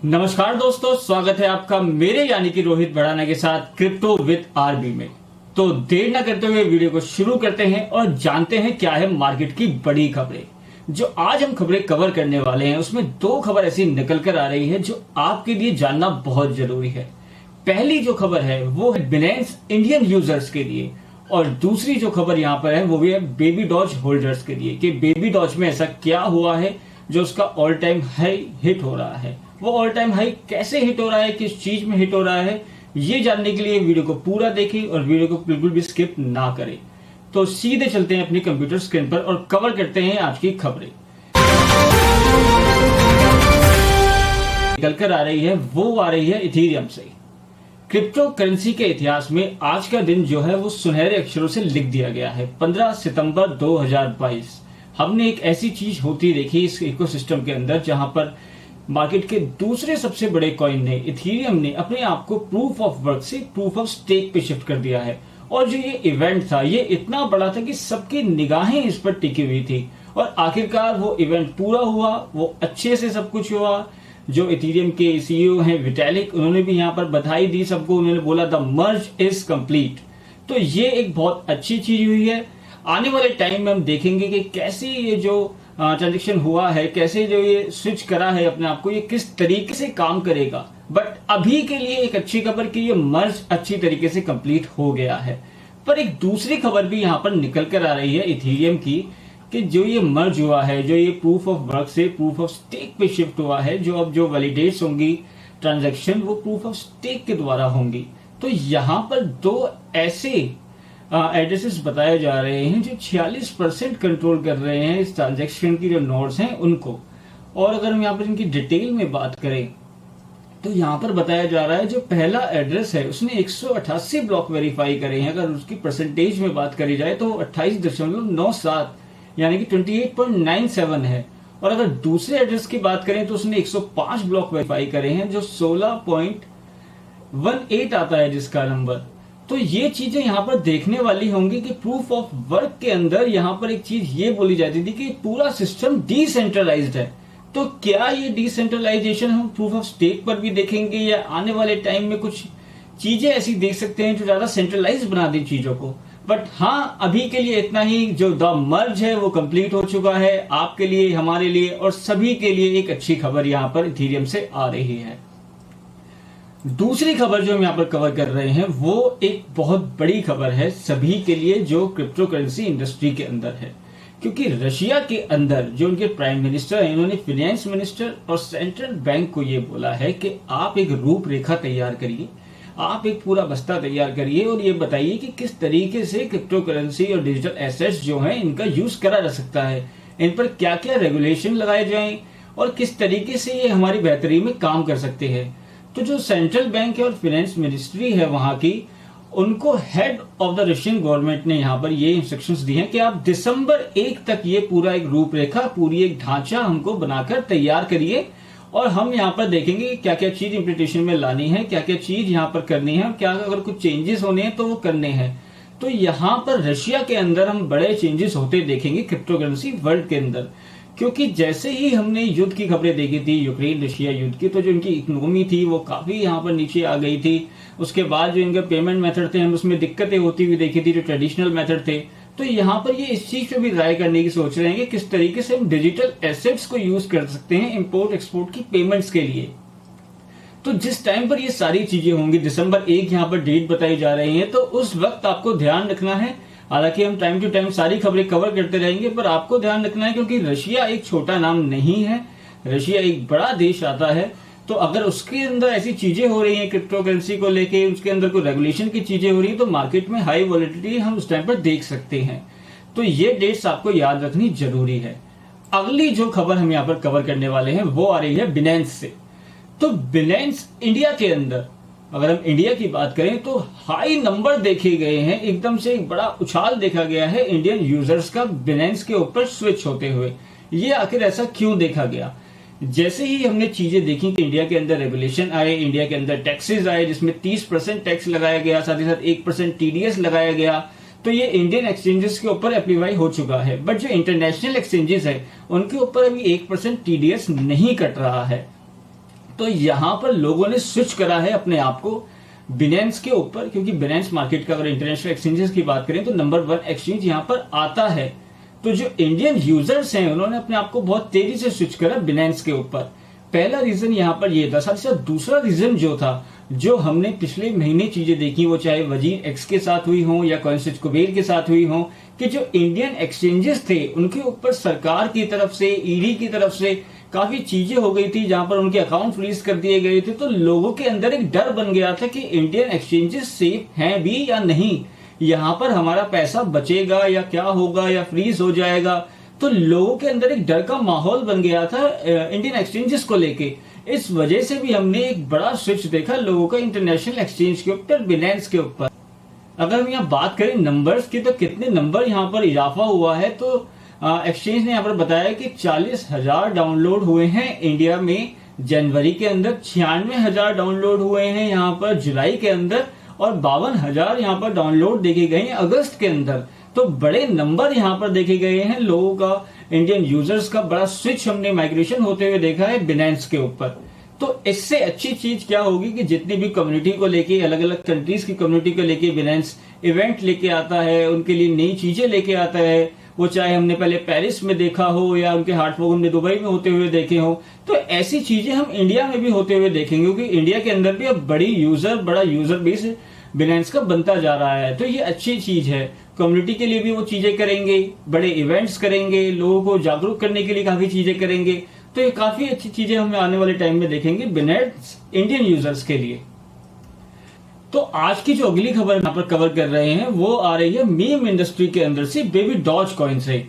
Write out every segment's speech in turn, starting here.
नमस्कार दोस्तों, स्वागत है आपका मेरे यानी कि रोहित भड़ाना के साथ क्रिप्टो विद आरबी में। तो देर न करते हुए वीडियो को शुरू करते हैं और जानते हैं क्या है मार्केट की बड़ी खबरें। जो आज हम खबरें कवर करने वाले हैं उसमें दो खबर ऐसी निकल कर आ रही है जो आपके लिए जानना बहुत जरूरी है। पहली जो खबर है वो है बिनेंस इंडियन यूजर्स के लिए, और दूसरी जो खबर यहाँ पर है वो भी है बेबी डॉज होल्डर्स के लिए कि बेबी डॉज में ऐसा क्या हुआ है जो उसका ऑल टाइम हाई हिट हो रहा है। वो ऑल टाइम हाई कैसे हिट हो रहा है, किस चीज में हिट हो रहा है, ये जानने के लिए वीडियो को पूरा देखें और वीडियो को बिल्कुल भी स्किप ना करें। तो सीधे चलते हैं अपनी कंप्यूटर स्क्रीन पर और कवर करते हैं आज की खबरें। निकल कर आ रही है वो आ रही है इथेरियम से। क्रिप्टो करेंसी के इतिहास में आज का दिन जो है वो सुनहरे अक्षरों से लिख दिया गया है। 15 सितंबर 2022 हमने एक ऐसी चीज होती देखी इस इकोसिस्टम के अंदर जहां पर मार्केट के दूसरे सबसे बड़े कॉइन ने इथेरियम ने अपने आप को प्रूफ ऑफ वर्क से प्रूफ ऑफ स्टेक पे शिफ्ट कर दिया है। और जो ये इवेंट था ये इतना बड़ा था कि सबकी निगाहें इस पर टिकी हुई थी और आखिरकार वो इवेंट पूरा हुआ, वो अच्छे से सब कुछ हुआ। जो इथेरियम के सीईओ हैं विटालिक, उन्होंने भी यहाँ पर बधाई दी सबको। उन्होंने बोला द मर्ज इज कंप्लीट। तो ये एक बहुत अच्छी चीज हुई है। आने वाले टाइम में हम देखेंगे कि कैसे ये जो ट्रांजेक्शन हुआ है, कैसे जो ये स्विच करा है अपने आप को, ये किस तरीके से काम करेगा। बट अभी के लिए एक अच्छी खबर कि ये मर्ज अच्छी तरीके से कंप्लीट हो गया है। पर एक दूसरी खबर भी यहाँ पर निकल कर आ रही है इथेरियम की कि जो ये मर्ज हुआ है, जो ये प्रूफ ऑफ वर्क से प्रूफ ऑफ स्टेक पे शिफ्ट हुआ है, जो अब जो वैलिडेट्स होंगी ट्रांजैक्शन वो प्रूफ ऑफ स्टेक के द्वारा होंगी। तो यहाँ पर दो ऐसे एड्रेसेस बताए जा रहे हैं जो 46% कंट्रोल कर रहे हैं इस ट्रांजैक्शन की जो नोड्स हैं उनको। और अगर हम यहाँ पर इनकी डिटेल में बात करें तो यहाँ पर बताया जा रहा है जो पहला एड्रेस है उसने 188 ब्लॉक वेरीफाई करे हैं। अगर उसकी परसेंटेज में बात करी जाए तो 28.97 यानी कि 28.97 है। और अगर दूसरे एड्रेस की बात करें तो उसने 105 ब्लॉक वेरीफाई करे हैं जो 16.18 आता है जिसका नंबर। तो ये चीजें यहाँ पर देखने वाली होंगी कि प्रूफ ऑफ वर्क के अंदर यहाँ पर एक चीज ये बोली जाती थी कि पूरा सिस्टम डिसेंट्रलाइज्ड है। तो क्या ये डिसेंट्रलाइजेशन हम प्रूफ ऑफ स्टेक पर भी देखेंगे या आने वाले टाइम में कुछ चीजें ऐसी देख सकते हैं जो ज्यादा सेंट्रलाइज बना दी चीजों को। बट हाँ, अभी के लिए इतना ही। जो द मर्ज है वो कंप्लीट हो चुका है। आपके लिए, हमारे लिए और सभी के लिए एक अच्छी खबर यहाँ पर इथेरियम से आ रही है। दूसरी खबर जो हम यहाँ पर कवर कर रहे हैं वो एक बहुत बड़ी खबर है सभी के लिए जो क्रिप्टो करेंसी इंडस्ट्री के अंदर है। क्योंकि रशिया के अंदर जो उनके प्राइम मिनिस्टर हैं, इन्होंने फाइनेंस मिनिस्टर और सेंट्रल बैंक को ये बोला है कि आप एक रूपरेखा तैयार करिए, आप एक पूरा बस्ता तैयार करिए और ये बताइए कि किस तरीके से क्रिप्टो करेंसी और डिजिटल एसेट्स जो हैं इनका यूज करा जा सकता है, इन पर क्या क्या रेगुलेशन लगाए जाएं और किस तरीके से ये हमारी बेहतरी में काम कर सकते हैं। तो जो सेंट्रल बैंक है और फाइनेंस मिनिस्ट्री है वहां की, उनको head of the Russian government ने यहाँ पर ये इंस्ट्रक्शंस दी हैं कि आप दिसंबर 1 तक ये पूरा एक रूपरेखा, पूरी एक ढांचा हमको बनाकर तैयार करिए और हम यहाँ पर देखेंगे कि क्या क्या चीज इम्प्लीमेंटेशन में लानी है, क्या क्या चीज यहाँ पर करनी है, क्या अगर कुछ चेंजेस होने हैं तो वो करने हैं। तो यहाँ पर रशिया के अंदर हम बड़े चेंजेस होते देखेंगे क्रिप्टो करेंसी वर्ल्ड के अंदर। क्योंकि जैसे ही हमने युद्ध की खबरें देखी थी, यूक्रेन रशिया युद्ध की, तो जो इनकी इकोनॉमी थी वो काफी यहाँ पर नीचे आ गई थी। उसके बाद जो इनके पेमेंट मेथड थे हम उसमें दिक्कतें होती हुई देखी थी, जो ट्रेडिशनल मेथड थे। तो यहाँ पर ये इस चीज पे भी ट्राई करने की सोच रहे हैं कि किस तरीके से हम डिजिटल एसेट्स को यूज कर सकते हैं इंपोर्ट एक्सपोर्ट की पेमेंट्स के लिए। तो जिस टाइम पर ये सारी चीजें होंगी, दिसंबर 1 यहाँ पर डेट बताई जा रही है, तो उस वक्त आपको ध्यान रखना है। हालांकि हम टाइम टू टाइम सारी खबरें कवर करते रहेंगे, पर आपको ध्यान रखना है क्योंकि रशिया एक छोटा नाम नहीं है, रशिया एक बड़ा देश आता है। तो अगर उसके अंदर ऐसी चीजें हो रही हैं क्रिप्टो करेंसी को लेके, उसके अंदर कोई रेगुलेशन की चीजें हो रही है, तो मार्केट में हाई वॉलेटिलिटी हम उस टाइम पर देख सकते हैं। तो ये डेट्स आपको याद रखनी जरूरी है। अगली जो खबर हम यहाँ पर कवर करने वाले हैं वो आ रही है बिनेंस से। तो बिनेंस इंडिया के अंदर, अगर हम इंडिया की बात करें तो हाई नंबर देखे गए हैं, एकदम से एक बड़ा उछाल देखा गया है इंडियन यूजर्स का बिनेंस के ऊपर स्विच होते हुए। ये आखिर ऐसा क्यों देखा गया? जैसे ही हमने चीजें देखी कि इंडिया के अंदर रेगुलेशन आए, इंडिया के अंदर टैक्सेस आए जिसमें 30% टैक्स लगाया गया, साथ ही साथ 1% TDS लगाया गया, तो ये इंडियन एक्सचेंजेस के ऊपर एप्लीवाई हो चुका है। बट जो इंटरनेशनल एक्सचेंजेस है उनके ऊपर अभी 1% TDS नहीं कट रहा है। तो यहां पर लोगों ने स्विच करा है अपने आप को बिनेंस के ऊपर, क्योंकि बिनेंस मार्केट का अगर इंटरनेशनल एक्सचेंजेस की बात करें तो नंबर 1 एक्सचेंज यहां पर आता है। तो जो इंडियन यूजर्स हैं उन्होंने अपने आप को बहुत तेजी से स्विच करा बिनेंस के ऊपर। पहला रीजन यहां पर ये था। साथ ही साथ दूसरा रीजन जो था, जो हमने पिछले महीने चीजें देखी, वो चाहे वजीर एक्स के साथ हुई हो या कॉइनस्विच कुबेर के साथ हुई हो, कि जो इंडियन एक्सचेंजेस थे उनके ऊपर सरकार की तरफ से, ईडी की तरफ से काफी चीजें हो गई थी जहां पर उनके अकाउंट फ्रीज कर दिए गए थे। तो लोगों के अंदर एक डर बन गया था कि इंडियन एक्सचेंजेस सेफ हैं भी या नहीं, यहां पर हमारा पैसा बचेगा या क्या होगा या फ्रीज हो जाएगा। तो लोगों के अंदर एक डर का माहौल बन गया था इंडियन एक्सचेंजेस को लेके। इस वजह से भी हमने एक बड़ा स्विच देखा लोगों का इंटरनेशनल एक्सचेंज के ऊपर, बिनेंस के ऊपर। अगर हम यहाँ बात करें नंबर्स की, तो कितने नंबर यहाँ पर इजाफा हुआ है, तो एक्सचेंज ने यहाँ पर बताया कि 40,000 डाउनलोड हुए हैं इंडिया में जनवरी के अंदर, 96,000 डाउनलोड हुए हैं यहाँ पर जुलाई के अंदर, और 52,000 यहाँ पर डाउनलोड देखे गए हैं अगस्त के अंदर। तो बड़े नंबर यहाँ पर देखे गए हैं लोगों का, इंडियन यूजर्स का बड़ा स्विच हमने माइग्रेशन होते हुए देखा है बिनेंस के ऊपर। तो इससे अच्छी चीज क्या होगी कि जितनी भी कम्युनिटी को लेके, अलग अलग कंट्रीज की कम्युनिटी को लेके बिनेंस इवेंट लेके आता है, उनके लिए नई चीजें लेके आता है, वो चाहे हमने पहले पेरिस में देखा हो या उनके हार्टफोक हमने दुबई में होते हुए देखे हो, तो ऐसी चीजें हम इंडिया में भी होते हुए देखेंगे, क्योंकि इंडिया के अंदर भी अब बड़ा यूजर बेस बिनेंस का बनता जा रहा है। तो ये अच्छी चीज है, कम्युनिटी के लिए भी वो चीजें करेंगे, बड़े इवेंट्स करेंगे, लोगों को जागरूक करने के लिए काफी चीजें करेंगे। तो ये काफी अच्छी चीजें हमें आने वाले टाइम में देखेंगे बिनेंस इंडियन यूजर्स के लिए। तो आज की जो अगली खबर यहाँ पर कवर कर रहे हैं वो आ रही है मीम इंडस्ट्री के अंदर से, बेबी डॉज कॉइन से।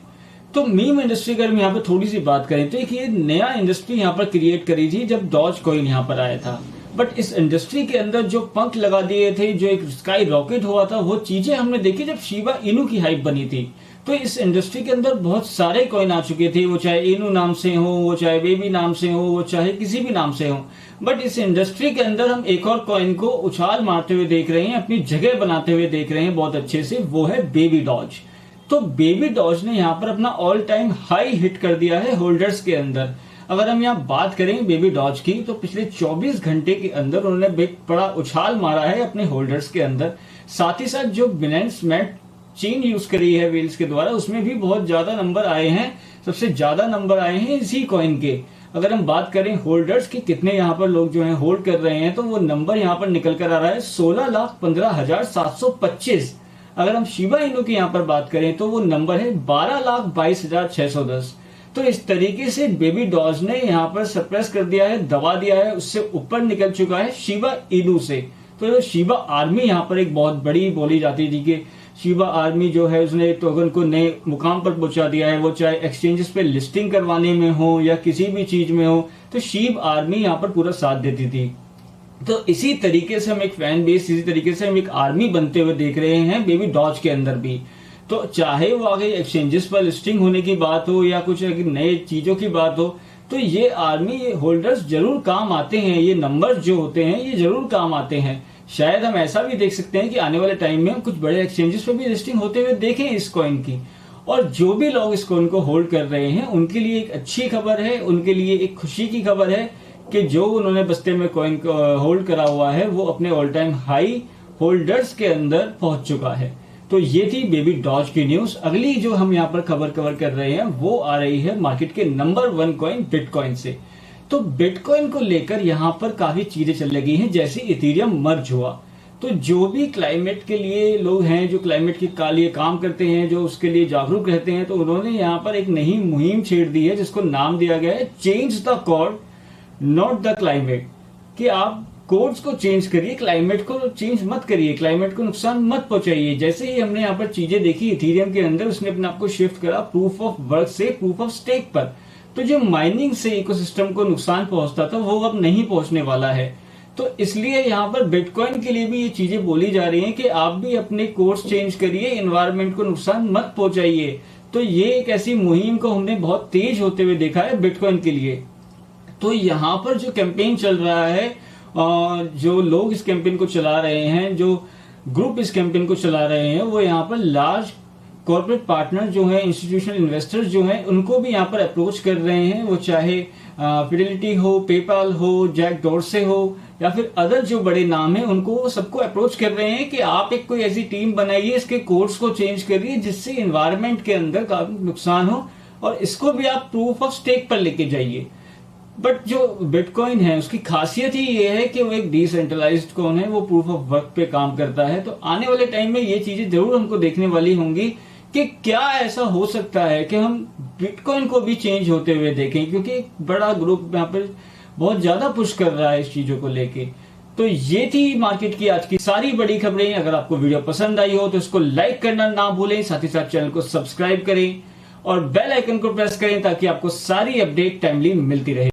तो मीम इंडस्ट्री अगर हम यहाँ पर थोड़ी सी बात करें तो एक ये नया इंडस्ट्री यहाँ पर क्रिएट करी थी जब डॉज कॉइन यहाँ पर आया था। बट इस इंडस्ट्री के अंदर जो पंख लगा दिए थे, जो एक स्काई रॉकेट हुआ था, वो चीजें हमने देखी जब शिबा इनू की हाइप बनी थी। तो इस इंडस्ट्री के अंदर बहुत सारे कॉइन आ चुके थे, वो चाहे इनू नाम से हो, वो चाहे बेबी नाम से हो, वो चाहे किसी भी नाम से हो। बट इस इंडस्ट्री के अंदर हम एक और कॉइन को उछाल मारते हुए देख रहे हैं, अपनी जगह बनाते हुए देख रहे हैं बहुत अच्छे से, वो है बेबी डॉज। तो बेबी डॉज ने यहाँ पर अपना ऑल टाइम हाई हिट कर दिया है होल्डर्स के अंदर। अगर हम यहाँ बात करें बेबी डॉज की, तो पिछले 24 घंटे के अंदर उन्होंने बड़ा उछाल मारा है अपने होल्डर्स के अंदर। साथ ही साथ जो बिनेंस मैट चेन यूज करी है वेल्स के द्वारा, उसमें भी बहुत ज्यादा नंबर आए हैं, सबसे ज्यादा नंबर आए हैं इसी कॉइन के। अगर हम बात करें होल्डर्स की, कितने यहाँ पर लोग जो हैं होल्ड कर रहे हैं, तो वो नंबर यहाँ पर निकल कर आ रहा है 16,15,725। अगर हम शिबा इनू की यहाँ पर बात करें तो वो नंबर है 12,22,610। तो इस तरीके से बेबी डॉज ने यहाँ पर सप्रेस कर दिया है, दबा दिया है, उससे ऊपर निकल चुका है शिबा इनू से। तो शिबा आर्मी यहाँ पर एक बहुत बड़ी बोली जाती थी कि शिबा आर्मी जो है उसने टोकन को नए मुकाम पर पहुंचा दिया है, वो चाहे एक्सचेंजेस पे लिस्टिंग करवाने में हो या किसी भी चीज में हो, तो शिब आर्मी यहाँ पर पूरा साथ देती थी। तो इसी तरीके से हम एक फैन बेस, इसी तरीके से हम एक आर्मी बनते हुए देख रहे हैं बेबी डॉज के अंदर भी। तो चाहे वो आगे एक्सचेंजेस पर लिस्टिंग होने की बात हो या कुछ नए चीजों की बात हो, तो ये आर्मी, ये होल्डर्स जरूर काम आते हैं, ये नंबर जो होते हैं ये जरूर काम आते हैं। शायद हम ऐसा भी देख सकते हैं कि आने वाले टाइम में हम कुछ बड़े एक्सचेंजेस पर भी लिस्टिंग होते हुए देखें इस कॉइन की। और जो भी लोग इस कॉइन को होल्ड कर रहे हैं उनके लिए एक अच्छी खबर है, उनके लिए एक खुशी की खबर है कि जो उन्होंने बस्ते में कॉइन को होल्ड करा हुआ है वो अपने ऑल टाइम हाई होल्डर्स के अंदर पहुंच चुका है। तो ये थी बेबी डॉज की न्यूज। अगली जो हम यहाँ पर खबर कवर कर रहे हैं वो आ रही है मार्केट के नंबर 1 कॉइन बिटकॉइन से। तो बिटकॉइन को लेकर यहाँ पर काफी चीजें चल लगी हैं, जैसे इथेरियम मर्ज हुआ। तो जो भी क्लाइमेट के लिए लोग हैं, जो क्लाइमेट के लिए काम करते हैं, जो उसके लिए जागरूक रहते हैं, तो उन्होंने यहाँ पर एक नई मुहिम छेड़ दी है जिसको नाम दिया गया है change the code not the climate. कि आप कोड्स को चेंज करिए, क्लाइमेट को चेंज मत करिए, क्लाइमेट को नुकसान मत पहुंचाइए। जैसे ही हमने यहाँ पर चीजें देखी इथेरियम के अंदर, उसने अपने आप को शिफ्ट करा प्रूफ ऑफ वर्क से प्रूफ ऑफ स्टेक पर। तो जो माइनिंग से इकोसिस्टम को नुकसान पहुंचता था वो अब नहीं पहुंचने वाला है। तो इसलिए यहाँ पर बिटकॉइन के लिए भी ये चीजें बोली जा रही हैं कि आप भी अपने कोड्स चेंज करिए, एनवायरनमेंट को नुकसान मत पहुंचाइए। तो ये एक ऐसी मुहिम को हमने बहुत तेज होते हुए देखा है बिटकॉइन के लिए। तो यहाँ पर जो कैंपेन चल रहा है, जो लोग इस कैंपेन को चला रहे हैं, जो ग्रुप इस कैंपेन को चला रहे हैं, वो यहाँ पर लार्ज कॉर्पोरेट पार्टनर जो है, इंस्टीट्यूशनल इन्वेस्टर्स जो हैं, उनको भी यहाँ पर अप्रोच कर रहे हैं। वो चाहे फिडेलिटी हो, पेपाल हो, जैक डॉर्से हो या फिर अदर जो बड़े नाम हैं, उनको वो सबको अप्रोच कर रहे हैं कि आप एक कोई ऐसी टीम बनाइए, इसके कोड्स को चेंज करिए जिससे इन्वायरमेंट के अंदर काफी नुकसान हो, और इसको भी आप प्रूफ ऑफ स्टेक पर लेके जाइए। बट जो बिटकॉइन है उसकी खासियत ही ये है कि वो एक डिसेंट्रलाइज्ड कॉइन है, वो प्रूफ ऑफ वर्क पे काम करता है। तो आने वाले टाइम में ये चीजें जरूर हमको देखने वाली होंगी कि क्या ऐसा हो सकता है कि हम बिटकॉइन को भी चेंज होते हुए देखें, क्योंकि एक बड़ा ग्रुप यहाँ पर बहुत ज्यादा पुश कर रहा है इस चीजों को लेके। तो ये थी मार्केट की आज की सारी बड़ी खबरें। अगर आपको वीडियो पसंद आई हो तो इसको लाइक करना ना भूलें, साथ ही साथ चैनल को सब्सक्राइब करें और बेल आइकन को प्रेस करें ताकि आपको सारी अपडेट टाइमली मिलती रहे।